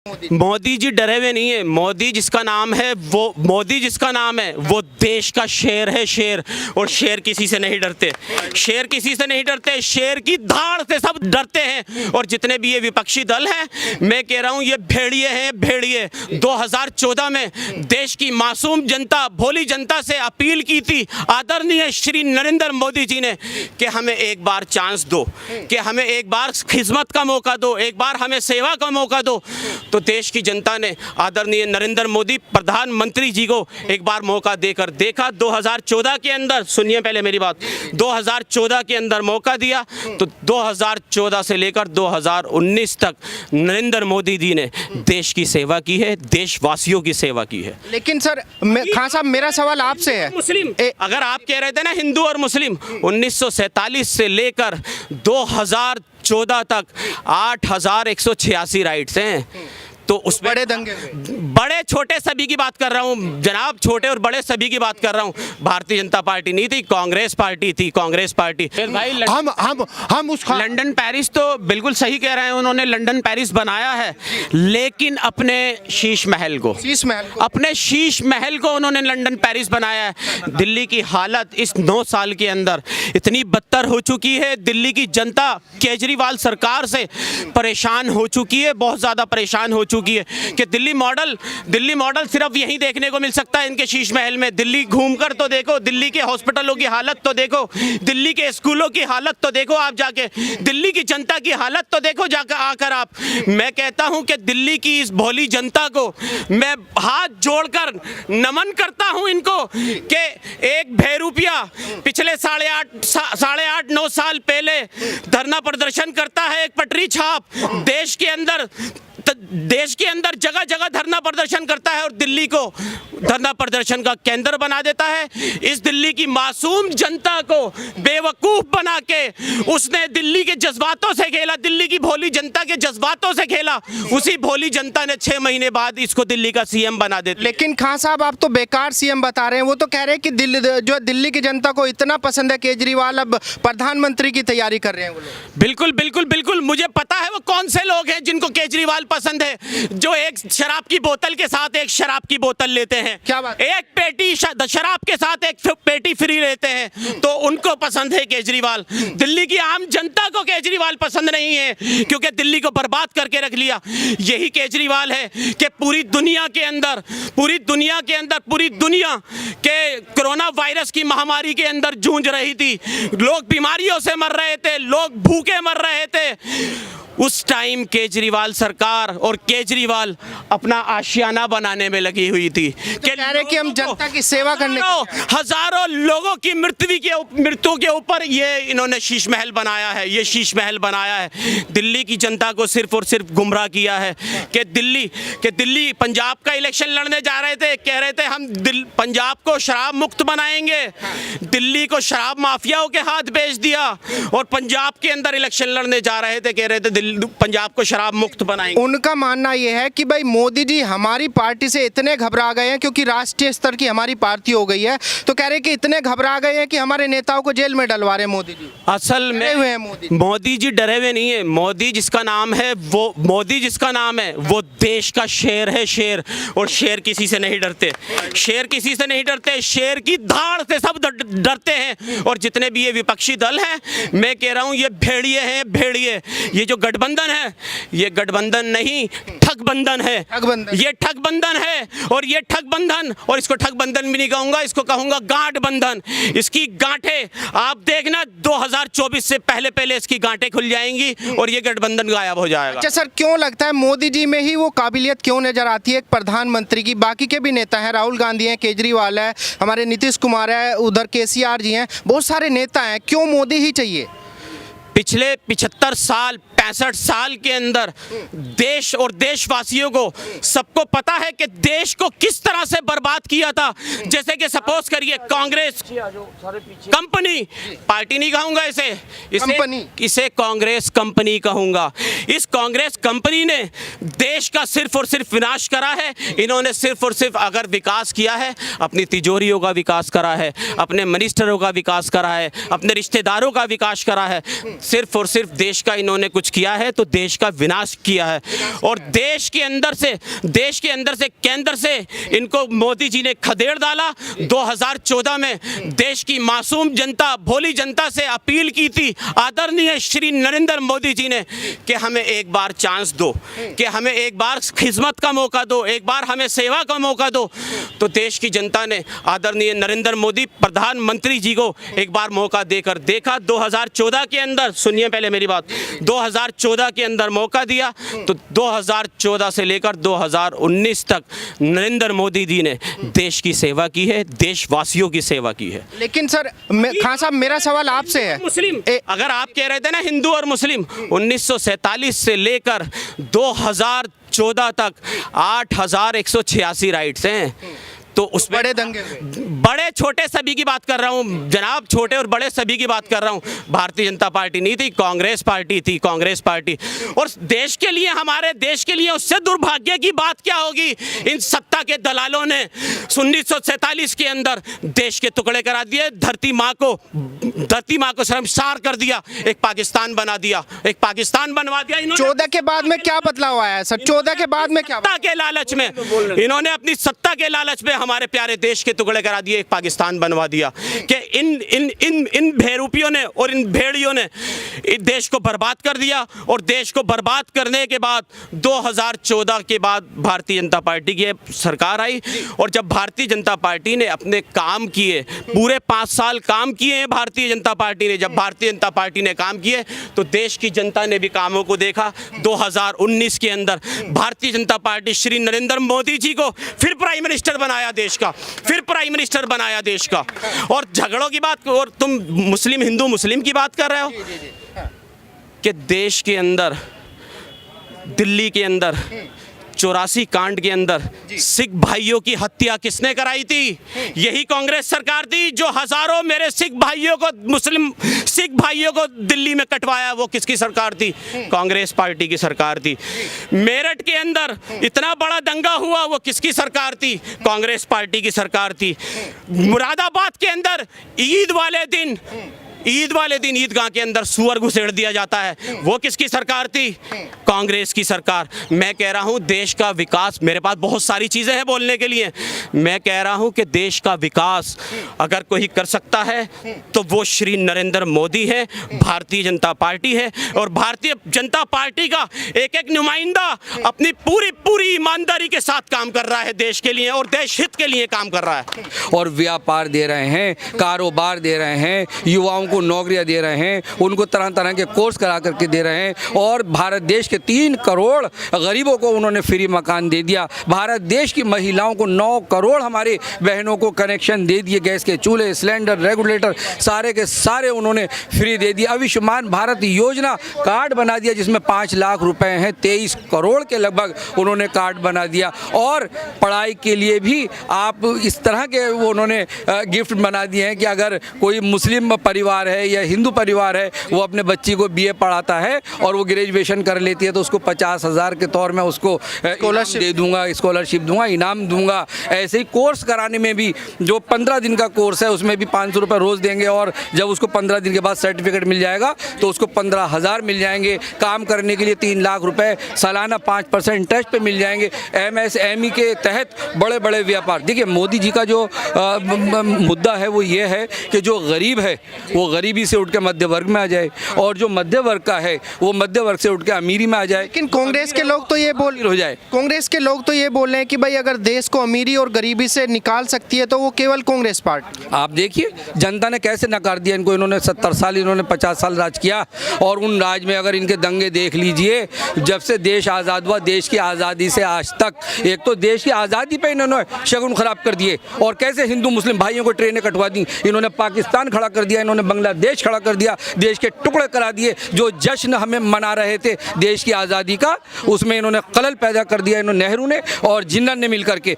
मोदी जी डरे हुए नहीं है। मोदी जिसका नाम है वो देश का शेर है, शेर। और शेर किसी से नहीं डरते, शेर किसी से नहीं डरते, शेर की धाड़ से सब डरते हैं। और जितने भी ये विपक्षी दल हैं, मैं कह रहा हूं ये भेड़िए हैं, भेड़िए। 2014 में देश की मासूम जनता, भोली जनता से अपील की थी आदरणीय श्री नरेंद्र मोदी जी ने कि हमें एक बार चांस दो, कि हमें एक बार खिदमत का मौका दो, एक बार हमें सेवा का मौका दो। तो देश की जनता ने आदरणीय नरेंद्र मोदी प्रधानमंत्री जी को एक बार मौका देकर देखा। 2014 के अंदर, सुनिए पहले मेरी बात, 2014 के अंदर मौका दिया, तो 2014 से लेकर 2019 तक नरेंद्र मोदी जी ने देश की सेवा की है, देशवासियों की सेवा की है। लेकिन सर खान साहब, मेरा सवाल आपसे है, मुस्लिम अगर आप कह रहे थे ना हिंदू और मुस्लिम, 1947 से लेकर 2014 तक 8186 राइट्स हैं। तो उस बड़े दंगे, बड़े छोटे सभी की बात कर रहा हूँ जनाब, छोटे और बड़े सभी की बात कर रहा हूँ। भारतीय जनता पार्टी नहीं थी, कांग्रेस पार्टी थी, कांग्रेस पार्टी। भाई हम उस लंदन पेरिस, तो बिल्कुल सही कह रहे हैं, उन्होंने लंदन पेरिस बनाया है, लेकिन अपने शीश महल को उन्होंने लंदन पेरिस बनाया है। दिल्ली की हालत इस 9 साल के अंदर इतनी बदतर हो चुकी है, दिल्ली की जनता केजरीवाल सरकार से परेशान हो चुकी है, बहुत ज़्यादा परेशान हो चुकी है कि दिल्ली मॉडल सिर्फ यहीं देखने को मिल सकता है इनके शीश महल में। दिल्ली घूमकर तो देखो, दिल्ली के हॉस्पिटलों की हालत तो देखो, दिल्ली के स्कूलों की हालत तो देखो आप जाके, दिल्ली की जनता की हालत तो देखो जाकर आकर आप। मैं कहता हूं कि दिल्ली की इस भोली जनता को मैं हाथ जोड़कर नमन करता हूं इनको कि एक भेरूपिया पिछले 8.5-9 साल पहले धरना प्रदर्शन करता है, एक पटरी छाप देश के अंदर जगह जगह धरना प्रदर्शन करता है और दिल्ली को धरना प्रदर्शन का केंद्र बना देता है। इस दिल्ली की मासूम जनता को बेवकूफ बना के उसने दिल्ली के जज्बातों से खेला, दिल्ली की भोली जनता के जज्बातों से खेला। उसी भोली जनता ने 6 महीने बाद इसको दिल्ली का सीएम बना दिया। लेकिन खान साहब, आप तो बेकार सीएम बता रहे हैं। वो तो कह रहे हैं कि दिल्ली की जनता को इतना पसंद है केजरीवाल, अब प्रधानमंत्री की तैयारी कर रहे हैं वो लोग। बिल्कुल बिल्कुल बिल्कुल, मुझे पता है वो कौन से लोग हैं जिनको केजरीवाल पसंद है, जो एक शराब की बोतल के साथ एक शराब की बोतल लेते हैं। क्या बात? एक पेटी शराब के साथ एक पेटी फ्री लेते हैं, तो उनको पसंद है केजरीवाल। दिल्ली की आम जनता को केजरीवाल पसंद नहीं है, क्योंकि दिल्ली को बर्बाद करके रख लिया। यही केजरीवाल है कि पूरी दुनिया के कोरोना वायरस की महामारी के अंदर जूझ रही थी, लोग बीमारियों से मर रहे थे, लोग भूखे मर रहे थे। उस टाइम केजरीवाल सरकार और केजरीवाल अपना आशियाना बनाने में लगी हुई थी कह रहे कि हम जनता की सेवा करने, हजारों लोगों की मृत्यु के ऊपर ये इन्होंने शीश महल बनाया है, ये शीश महल बनाया है। दिल्ली की जनता को सिर्फ और सिर्फ गुमराह किया है कि दिल्ली पंजाब का इलेक्शन लड़ने जा रहे थे, कह रहे थे हम पंजाब को शराब मुक्त बनाएंगे, दिल्ली को शराब माफियाओं के हाथ बेच दिया। और पंजाब के अंदर इलेक्शन लड़ने जा रहे थे, कह रहे थे पंजाब को शराब मुक्त बनाएंगे। उनका मानना यह है कि भाई मोदी जी हमारी पार्टी से इतने घबरा गए हैं, क्योंकि राष्ट्रीय स्तर की हमारी पार्टी हो गई है, तो कह रहे कि इतने घबरा गए हैं कि हमारे नेताओं को जेल में डलवा रहे हैं मोदी जी। असल में मोदी जी डरे हुए नहीं है। मोदी जिसका नाम है वो देश का शेर है, शेर। और शेर किसी से नहीं डरते, शेर किसी से नहीं डरते, शेर की धाड़ से सब डरते हैं। और जितने भी ये विपक्षी दल हैं, मैं कह रहा हूं ये भेड़िए हैं, भेड़िए। ये जो गठबंधन है, ये गठबंधन नहीं, ठगबंधन है। ये ठगबंधन है, और ये ठगबंधन, और इसको ठगबंधन भी नहीं कहूंगा, इसको कहूंगा गांठबंधन। इसकी गांठें आप देखना 2024 से पहले इसकी गांठें खुल जाएंगी और ये गठबंधन गायब हो जाएगा। अच्छा सर, क्यों लगता है मोदी जी में ही वो काबिलियत क्यों नजर आती है एक प्रधानमंत्री की? बाकी के भी नेता हैं, राहुल गांधी हैं, केजरीवाल है, हमारे नीतीश कुमार है, उधर केसीआर जी हैं, बहुत सारे नेता हैं, क्यों मोदी ही चाहिए? पिछले 65 साल 65 साल के अंदर देश और देशवासियों को सबको पता है कि देश को किस तरह से बर्बाद किया था। जैसे कि सपोज करिए कांग्रेस कंपनी, पार्टी नहीं कहूंगा इसे कांग्रेस कंपनी कहूंगा। इस कांग्रेस कंपनी ने देश का सिर्फ और सिर्फ विनाश करा है। इन्होंने सिर्फ और सिर्फ अगर विकास किया है, अपनी तिजोरियों का विकास करा है, अपने मिनिस्टरों का विकास करा है, अपने रिश्तेदारों का विकास करा है, सिर्फ और सिर्फ देश का इन्होंने कुछ किया है तो देश का विनाश किया है। और देश के अंदर से केंद्र से इनको मोदी जी ने खदेड़ डाला। 2014 में देश की मासूम जनता, भोली जनता से अपील की थी आदरणीय श्री नरेंद्र मोदी जी ने कि हमें एक बार चांस दो, कि हमें एक बार खिदमत का मौका दो, एक बार हमें सेवा का मौका दो। तो देश की जनता ने आदरणीय नरेंद्र मोदी प्रधानमंत्री जी को एक बार मौका देकर देखा। 2014 के अंदर, सुनिए पहले मेरी बात, 2014 के अंदर मौका दिया तो 2014 से लेकर 2019 तक नरेंद्र मोदी जी ने देश की सेवा की है, देशवासियों की सेवा की है। लेकिन सर खान साहब, मेरा सवाल आपसे है। मुस्लिम, अगर आप कह रहे थे ना हिंदू और मुस्लिम, 1947 से लेकर 2014 तक 8186 राइट्स हैं। तो उस बड़े दंगे हुए। बड़े छोटे सभी की बात कर रहा हूँ जनाब, छोटे और बड़े सभी की बात कर रहा हूँ। भारतीय जनता पार्टी नहीं थी, कांग्रेस पार्टी थी, कांग्रेस पार्टी। और देश के लिए, हमारे देश के लिए उससे दुर्भाग्य की बात क्या होगी, इन सत्ता के दलालों ने 1947 के अंदर देश के टुकड़े करा दिए, धरती माँ को शर्मसार कर दिया, एक पाकिस्तान बना दिया, एक पाकिस्तान बनवा दिया इन्होंने। 14 के बाद में क्या बदलाव आया है सर? 14 के बाद में क्या? सत्ता के लालच में इन्होंने, अपनी सत्ता के लालच में हमारे प्यारे देश के टुकड़े करा दिए, एक पाकिस्तान बनवा दिया। कि इन बेरूपियों ने और इन भेड़ियों ने इस देश को बर्बाद कर दिया। और देश को बर्बाद करने के बाद 2014 के बाद भारतीय जनता पार्टी की सरकार आई। और जब भारतीय जनता पार्टी ने अपने काम किए, पूरे 5 साल काम किए हैं भारतीय जनता पार्टी ने, जब भारतीय जनता पार्टी ने काम किए तो देश की जनता ने भी कामों को देखा। 2019 के अंदर भारतीय जनता पार्टी श्री नरेंद्र मोदी जी को फिर प्राइम मिनिस्टर बनाया देश का, फिर प्राइम मिनिस्टर बनाया देश का। और झगड़ों की बात, और तुम मुस्लिम, हिंदू मुस्लिम की बात कर रहे हो कि देश के अंदर, दिल्ली के अंदर 84 कांड के अंदर सिख भाइयों की हत्या किसने कराई थी? यही कांग्रेस सरकार थी जो हजारों मेरे सिख भाइयों को, मुस्लिम सिख भाइयों को दिल्ली में कटवाया। वो किसकी सरकार थी? कांग्रेस पार्टी की सरकार थी। मेरठ के अंदर इतना बड़ा दंगा हुआ, वो किसकी सरकार थी? कांग्रेस पार्टी की सरकार थी। मुरादाबाद के अंदर ईद वाले दिन ईदगाह के अंदर सुअर घुसेड़ दिया जाता है, वो किसकी सरकार थी? कांग्रेस की सरकार। मैं कह रहा हूं देश का विकास, मेरे पास बहुत सारी चीजें हैं बोलने के लिए, मैं कह रहा हूं कि देश का विकास अगर कोई कर सकता है तो वो श्री नरेंद्र मोदी है, भारतीय जनता पार्टी है। और भारतीय जनता पार्टी का एक एक नुमाइंदा अपनी पूरी ईमानदारी के साथ काम कर रहा है देश के लिए और देश हित के लिए काम कर रहा है। और व्यापार दे रहे हैं, कारोबार दे रहे हैं, युवाओं को नौकरियां दे रहे हैं, उनको तरह तरह के कोर्स करा करके दे रहे हैं। और भारत देश के 3 करोड़ गरीबों को उन्होंने फ्री मकान दे दिया। भारत देश की महिलाओं को 9 करोड़ हमारी बहनों को कनेक्शन दे दिए, गैस के चूल्हे, सिलेंडर, रेगुलेटर सारे के सारे उन्होंने फ्री दे दिए। आयुष्मान भारत योजना कार्ड बना दिया जिसमें 5 लाख रुपए हैं, 23 करोड़ के लगभग उन्होंने कार्ड बना दिया। और पढ़ाई के लिए भी आप इस तरह के वो उन्होंने गिफ्ट बना दिए हैं कि अगर कोई मुस्लिम परिवार है या हिंदू परिवार है, वो अपने बच्ची को BA पढ़ाता है और वो ग्रेजुएशन कर लेती है तो उसको 50,000 के तौर में उसको स्कॉलरशिप दे दूंगा, स्कॉलरशिप दूंगा, इनाम दूंगा। ऐसे ही कोर्स कराने में भी जो 15 दिन का कोर्स है उसमें भी 500 रुपये रोज़ देंगे। और जब उसको 15 दिन के बाद सर्टिफिकेट मिल जाएगा तो उसको 15,000 मिल जाएंगे। काम करने के लिए 3 लाख रुपए सालाना 5% इंटरेस्ट पे मिल जाएंगे। MSME के तहत बड़े बड़े व्यापार। देखिए मोदी जी का जो मुद्दा है वो ये है कि जो गरीब है वो गरीबी से उठ के मध्य वर्ग में आ जाए, और जो मध्य वर्ग का है वो मध्य वर्ग से उठ के अमीरी में आ जाए। लेकिन कांग्रेस के लोग तो ये हो जाए, कांग्रेस के लोग तो ये बोल रहे हैं कि भाई अगर देश को अमीरी और गरीबी से निकाल सकती है तो वो केवल कांग्रेस पार्टी। आप देखिए जनता ने कैसे नकार दिया इनको। इन्होंने 70 साल, इन्होंने 50 साल राज किया। और उन राज में अगर इनके दंगे देख लीजिए, जब से देश आज़ाद हुआ, देश की आज़ादी से आज तक, एक तो देश की आज़ादी पे इन्होंने शगुन खराब कर दिए और कैसे हिंदू मुस्लिम भाइयों को ट्रेनें कटवा दी। इन्होंने पाकिस्तान खड़ा कर दिया, इन्होंने बांग्लादेश खड़ा कर दिया, देश के टुकड़े करा दिए। जो जश्न हमें मना रहे थे देश की आज़ादी का, उसमें इन्होंने खलल पैदा कर दिया। इन्होंने, नेहरू ने और जिन्ना ने मिल करके